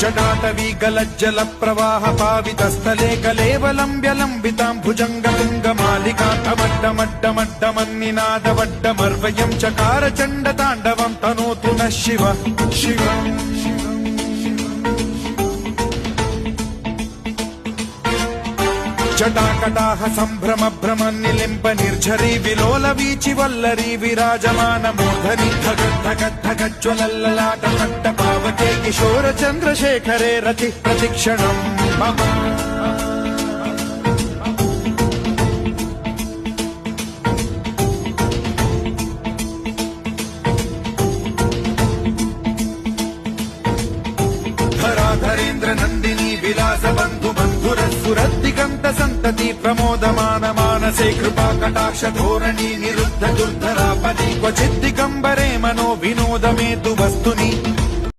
जटाटवी गलज्जल प्रवाह पावितस्थले कलेवलम्ब्य लम्बितां भुजङ्गतुङ्गमालिकाटमड्डमड्डमड्डमन्निनादवड्डमर्वयं चकार चण्डताण्डवं तनोतु नः शिव शिव जटाकटाह सम्भ्रम भ्रम निलिम्ब निर्झरी विलोल वीचि वल्लरी विराजमान मूर्धनि धगद्धगद्धगज्ज्वलल्ललाट पट्ट पावके किशोर चन्द्रशेखरे रति प्रतिक्षणम् मम धराधरेन्द्र नन्दिनी विलास बन्धु बन्धुरस्सुरद्दिगन्त सन्तति प्रमोदमान मानसे कृपा कटाक्ष धोरणी निरुद्ध दुर्धरापदि क्वचिद्दिगम्बरे मनो विनोदमेतु वस्तुनि